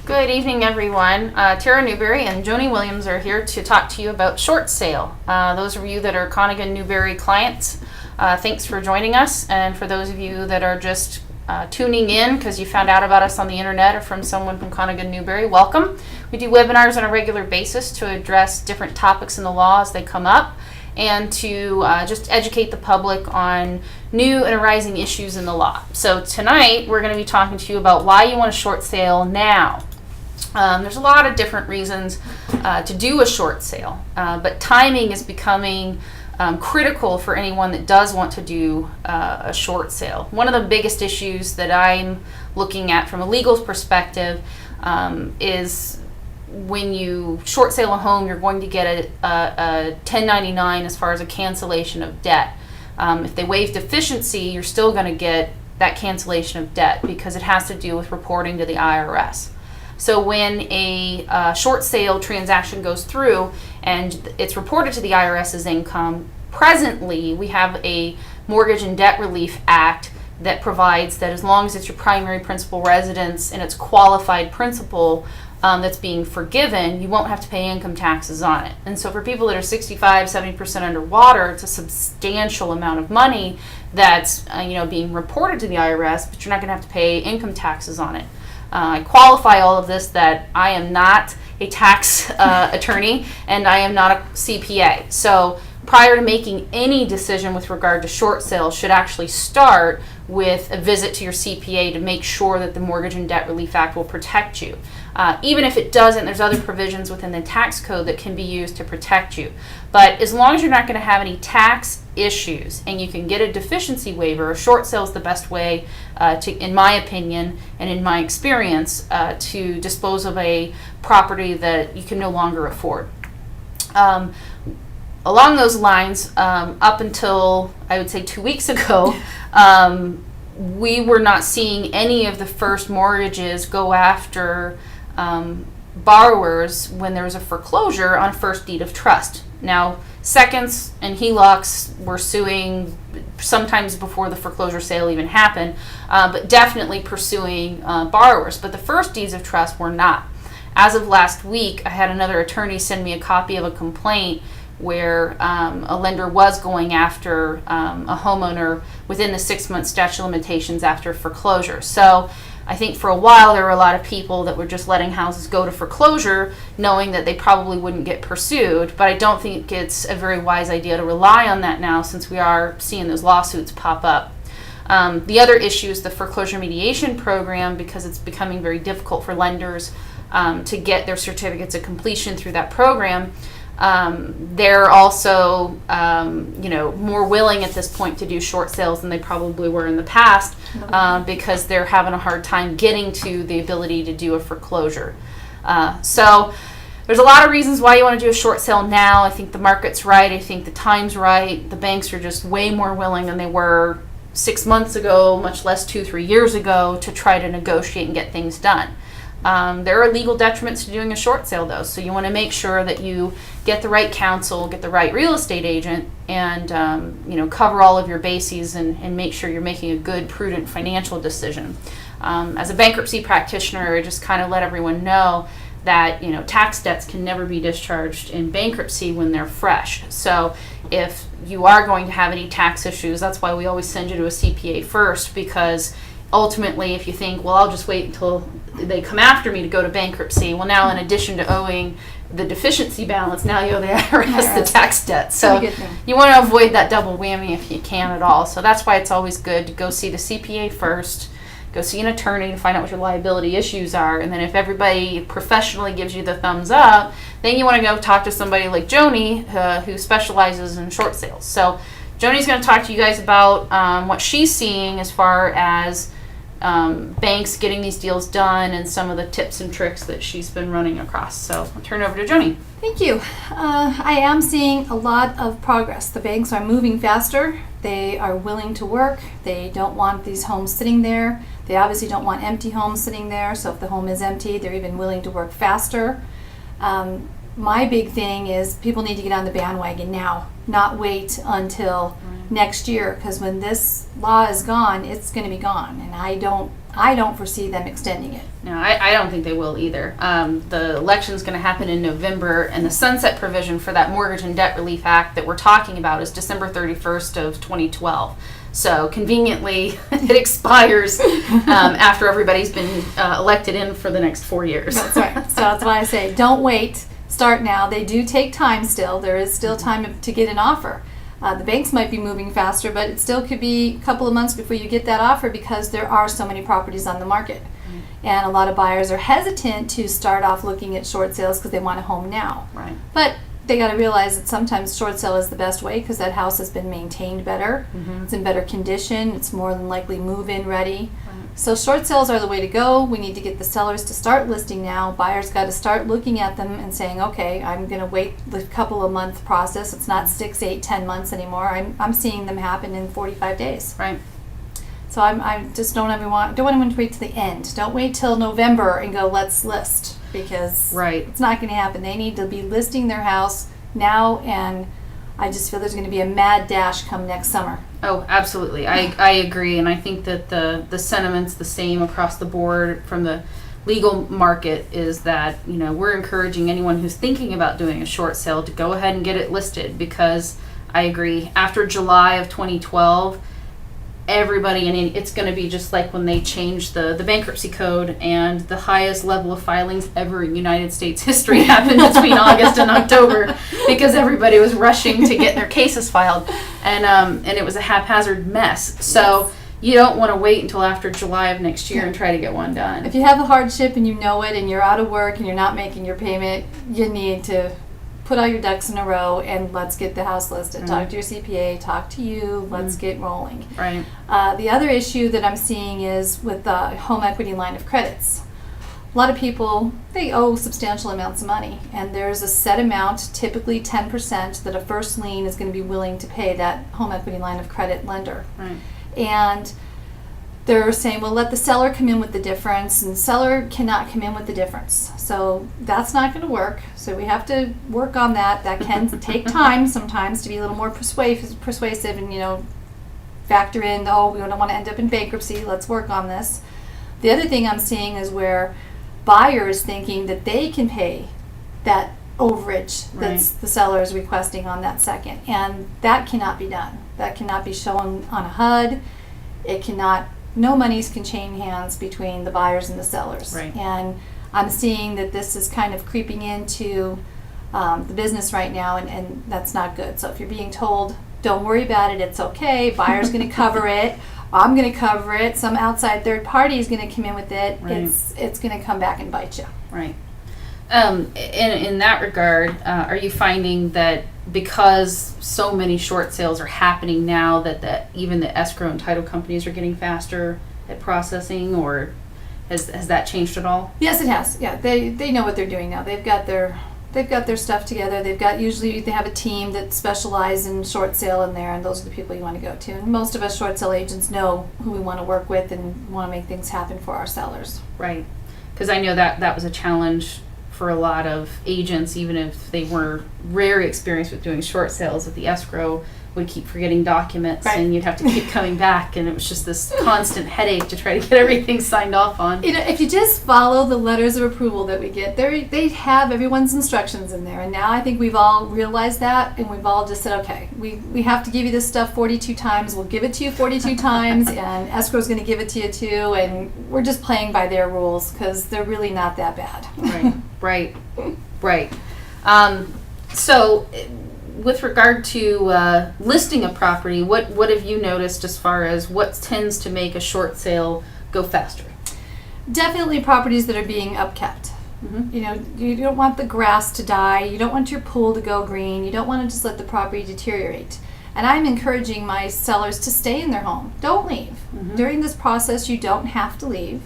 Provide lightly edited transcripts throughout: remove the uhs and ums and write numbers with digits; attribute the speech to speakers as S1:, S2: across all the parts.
S1: Good evening, everyone. Tara Newberry and Joni Williams are here to talk to you about short sale. Those of you that are Connigan Newberry clients, thanks for joining us. And for those of you that are just tuning in because you found out about us on the internet or from someone from Connigan Newberry, welcome. We do webinars on a regular basis to address different topics in the law as they come up, and to just educate the public on new and arising issues in the law. So tonight we're going to be talking to you about why you want a short sale now. There's a lot of different reasons to do a short sale, but timing is becoming critical for anyone that does want to do a short sale. One of the biggest issues that I'm looking at from a legal perspective is when you short sale a home, you're going to get a 1099 as far as a cancellation of debt. If they waive deficiency, you're still going to get that cancellation of debt because it has to do with reporting to the IRS. So when a short sale transaction goes through and it's reported to the IRS as income, presently we have a Mortgage and Debt Relief Act that provides that as long as it's your primary principal residence and it's qualified principal that's being forgiven, you won't have to pay income taxes on it. And so for people that are 65-70% underwater, it's a substantial amount of money that's being reported to the IRS, but you're not going to have to pay income taxes on it. I qualify all of this that I am not a tax attorney and I am not a CPA. So prior to making any decision with regard to short sales should actually start with a visit to your CPA to make sure that the Mortgage and Debt Relief Act will protect you. Even if it doesn't, there's other provisions within the tax code that can be used to protect you. But as long as you're not going to have any tax issues and you can get a deficiency waiver, a short sale is the best way in my opinion and in my experience, to dispose of a property that you can no longer afford. Along those lines, up until I would say 2 weeks ago, we were not seeing any of the first mortgages go after borrowers when there was a foreclosure on a first deed of trust. Now, seconds and HELOCs were suing sometimes before the foreclosure sale even happened, but definitely pursuing borrowers. But the first deeds of trust were not. As of last week, I had another attorney send me a copy of a complaint where a lender was going after a homeowner within the 6-month statute of limitations after foreclosure. So I think for a while there were a lot of people that were just letting houses go to foreclosure knowing that they probably wouldn't get pursued, but I don't think it's a very wise idea to rely on that now since we are seeing those lawsuits pop up. The other issue is the foreclosure mediation program, because it's becoming very difficult for lenders to get their certificates of completion through that program. They're also, more willing at this point to do short sales than they probably were in the past, because they're having a hard time getting to the ability to do a foreclosure. So there's a lot of reasons why you want to do a short sale now. I think the market's right. I think the time's right. The banks are just way more willing than they were 6 months ago, much less 2-3 years ago, to try to negotiate and get things done. There are legal detriments to doing a short sale, though, so you want to make sure that you get the right counsel, get the right real estate agent, and cover all of your bases and make sure you're making a good, prudent financial decision. As a bankruptcy practitioner, I just kind of let everyone know that tax debts can never be discharged in bankruptcy when they're fresh. So if you are going to have any tax issues, that's why we always send you to a CPA first, because ultimately, if you think, well, I'll just wait until they come after me to go to bankruptcy, well, now in addition to owing the deficiency balance, now you owe the IRS the tax debt. So you want to avoid that double whammy if you can at all. So that's why it's always good to go see the CPA first, go see an attorney to find out what your liability issues are, and then if everybody professionally gives you the thumbs up, then you want to go talk to somebody like Joni, who specializes in short sales. So Joni's going to talk to you guys about what she's seeing as far as banks getting these deals done and some of the tips and tricks that she's been running across. So I'll turn it over to Joni.
S2: Thank you. I am seeing a lot of progress. The banks are moving faster. They are willing to work. They don't want these homes sitting there. They obviously don't want empty homes sitting there. So if the home is empty, they're even willing to work faster. My big thing is people need to get on the bandwagon now, not wait until next year, because when this law is gone, it's going to be gone. And I don't I don't foresee them extending it.
S1: No, I don't think they will either. The election's going to happen in November, and the sunset provision for that Mortgage and Debt Relief Act that we're talking about is December 31st of 2012. So conveniently, it expires after everybody's been elected in for the next 4 years.
S2: That's right. So that's why I say don't wait. Start now. They do take time still. There is still time to get an offer. The banks might be moving faster, but it still could be a couple of months before you get that offer because there are so many properties on the market. And a lot of buyers are hesitant to start off looking at short sales because they want a home now.
S1: Right.
S2: But they got to realize that sometimes short sale is the best way because that house has been maintained better. It's in better condition. It's more than likely move-in ready. So short sales are the way to go. We need to get the sellers to start listing now. Buyers got to start looking at them and saying, okay, I'm going to wait the couple of month process. It's not 6, 8, 10 months anymore. I'm seeing them happen in 45 days.
S1: Right.
S2: So I just don't want anyone to wait to the end. Don't wait till November and go, let's list, because
S1: Right.
S2: it's not going to happen. They need to be listing their house now, and I just feel there's going to be a mad dash come next summer.
S1: Oh, absolutely. I agree, and I think that the sentiment's the same across the board from the legal market is that, we're encouraging anyone who's thinking about doing a short sale to go ahead and get it listed because I agree. After July of 2012, everybody, and it's going to be just like when they changed the bankruptcy code and the highest level of filings ever in United States history happened between August and October because everybody was rushing to get their cases filed, and it was a haphazard mess. So you don't want to wait until after July of next year and try to get one done.
S2: If you have a hardship and you know it and you're out of work and you're not making your payment, you need to put all your ducks in a row and let's get the house listed. Talk to your CPA, talk to you, let's get rolling.
S1: Right.
S2: The other issue that I'm seeing is with the home equity line of credits. A lot of people, they owe substantial amounts of money, and there's a set amount, typically 10%, that a first lien is going to be willing to pay that home equity line of credit lender.
S1: Right.
S2: And they're saying, well, let the seller come in with the difference, and the seller cannot come in with the difference. So that's not going to work. So we have to work on that. That can take time sometimes to be a little more persuasive and, factor in, we don't want to end up in bankruptcy. Let's work on this. The other thing I'm seeing is where buyers thinking that they can pay that overage that's the seller is requesting on that second. And that cannot be done. That cannot be shown on a HUD. It cannot. No monies can chain hands between the buyers and the sellers.
S1: Right.
S2: And I'm seeing that this is kind of creeping into the business right now, and that's not good. So if you're being told, don't worry about it, it's okay, buyer's going to cover it, I'm going to cover it, some outside third party is going to come in with it,
S1: Right.
S2: it's going to come back and bite you.
S1: Right. In that regard, are you finding that because so many short sales are happening now that even the escrow and title companies are getting faster at processing, or has that changed at all?
S2: Yes, it has. Yeah, they know what they're doing now. They've got their stuff together. Usually they have a team that specializes in short sale in there, and those are the people you want to go to. And most of us short sale agents know who we want to work with and want to make things happen for our sellers.
S1: Right. Because I know that was a challenge for a lot of agents, even if they were very experienced with doing short sales, that the escrow would keep forgetting documents,
S2: Right.
S1: and you'd have to keep coming back, and it was just this constant headache to try to get everything signed off on.
S2: If you just follow the letters of approval that we get, they have everyone's instructions in there. And now I think we've all realized that, and we've all just said, okay, we have to give you this stuff 42 times. We'll give it to you 42 times, and escrow's going to give it to you too. And we're just playing by their rules because they're really not that bad.
S1: Right. So, with regard to listing a property, what have you noticed as far as what tends to make a short sale go faster?
S2: Definitely properties that are being upkept. You don't want the grass to die. You don't want your pool to go green. You don't want to just let the property deteriorate. And I'm encouraging my sellers to stay in their home. Don't leave. During this process, you don't have to leave.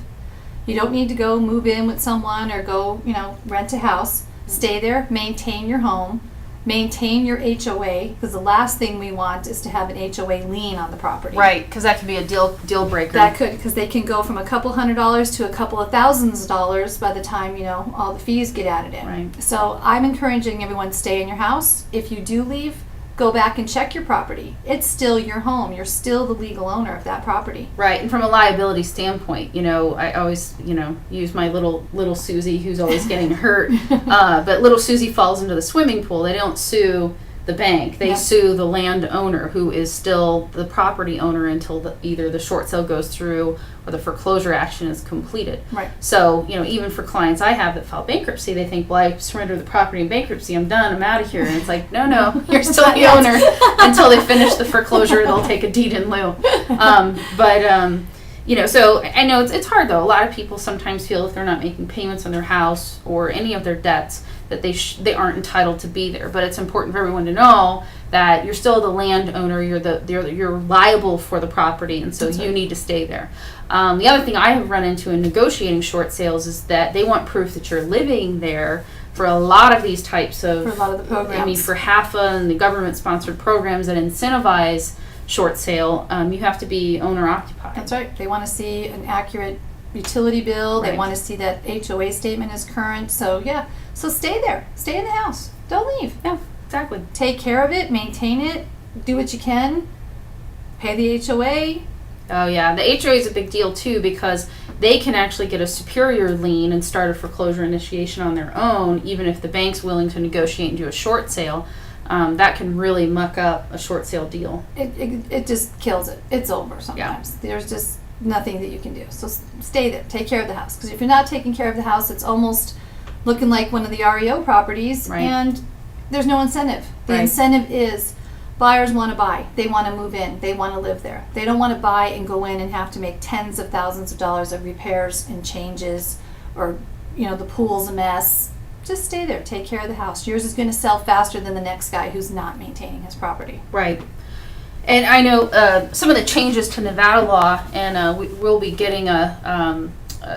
S2: You don't need to go move in with someone or go, rent a house. Stay there, maintain your home, maintain your HOA, because the last thing we want is to have an HOA lien on the property.
S1: Right, because that could be a deal breaker.
S2: That could, because they can go from a couple $100s to a couple of thousands of dollars by the time, all the fees get added in.
S1: Right.
S2: So I'm encouraging everyone to stay in your house. If you do leave, go back and check your property. It's still your home. You're still the legal owner of that property.
S1: Right, and from a liability standpoint, I always, use my little Susie who's always getting hurt. But little Susie falls into the swimming pool. They don't sue the bank. They sue the landowner, who is still the property owner until either the short sale goes through or the foreclosure action is completed.
S2: Right.
S1: So, even for clients I have that file bankruptcy, they think, well, I surrender the property in bankruptcy, I'm done, I'm out of here. And it's like, no, you're still the owner until they finish the foreclosure. They'll take a deed in lieu. So I know it's hard though. A lot of people sometimes feel if they're not making payments on their house or any of their debts that they aren't entitled to be there. But it's important for everyone to know that you're still the landowner. You're liable for the property, and so you need to stay there. The other thing I have run into in negotiating short sales is that they want proof that you're living there. For a lot of these types of,
S2: For a lot of the programs.
S1: for HAFA and the government-sponsored programs that incentivize short sale, you have to be owner occupied.
S2: That's right. They want to see an accurate utility bill. They
S1: Right.
S2: want to see that HOA statement is current. So so stay there. Stay in the house. Don't leave.
S1: Yeah, exactly.
S2: Take care of it. Maintain it. Do what you can. Pay the HOA.
S1: Oh yeah, the HOA is a big deal too because they can actually get a superior lien and start a foreclosure initiation on their own, even if the bank's willing to negotiate and do a short sale. That can really muck up a short sale deal.
S2: It just kills it. It's over sometimes. There's just nothing that you can do. So stay there. Take care of the house. Because if you're not taking care of the house, it's almost looking like one of the REO properties,
S1: Right.
S2: and there's no incentive. The
S1: Right.
S2: incentive is buyers want to buy. They want to move in. They want to live there. They don't want to buy and go in and have to make tens of thousands of dollars of repairs and changes, or the pool's a mess. Just stay there. Take care of the house. Yours is going to sell faster than the next guy who's not maintaining his property.
S1: Right. And I know some of the changes to Nevada law, and we'll be getting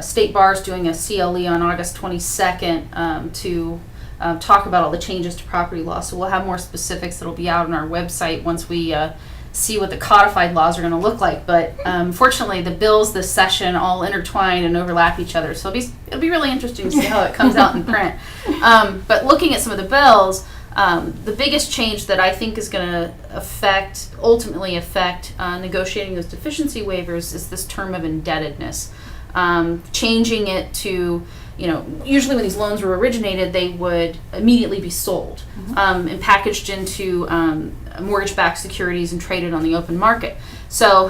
S1: State Bar's doing a CLE on August 22nd to talk about all the changes to property law. So we'll have more specifics that'll be out on our website once we see what the codified laws are going to look like. But fortunately, the bills this session all intertwine and overlap each other. So it'll be really interesting to see how it comes out in print. But looking at some of the bills, the biggest change that I think is going to ultimately affect negotiating those deficiency waivers is this term of indebtedness. Changing it to, usually when these loans were originated, they would immediately be sold and packaged into mortgage-backed securities and traded on the open market. So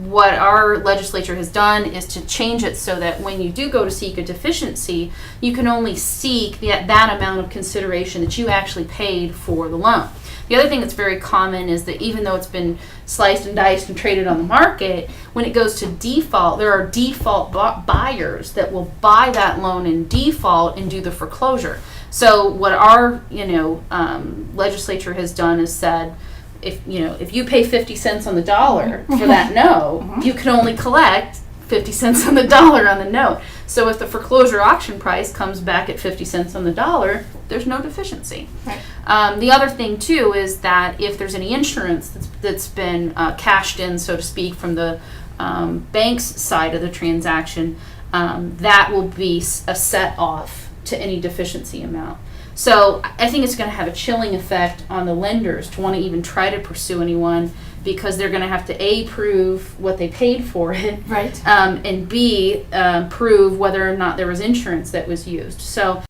S1: what our legislature has done is to change it so that when you do go to seek a deficiency, you can only seek that amount of consideration that you actually paid for the loan. The other thing that's very common is that even though it's been sliced and diced and traded on the market, when it goes to default, there are default buyers that will buy that loan in default and do the foreclosure. So what our legislature has done is said, if you pay 50 cents on the dollar for that note, you can only collect 50 cents on the dollar on the note. So if the foreclosure auction price comes back at 50 cents on the dollar, there's no deficiency.
S2: Right.
S1: The other thing too is that if there's any insurance that's been cashed in, so to speak, from the bank's side of the transaction, that will be a set off to any deficiency amount. So I think it's going to have a chilling effect on the lenders to want to even try to pursue anyone, because they're going to have to A, prove what they paid for it,
S2: Right.
S1: And B, prove whether or not there was insurance that was used. So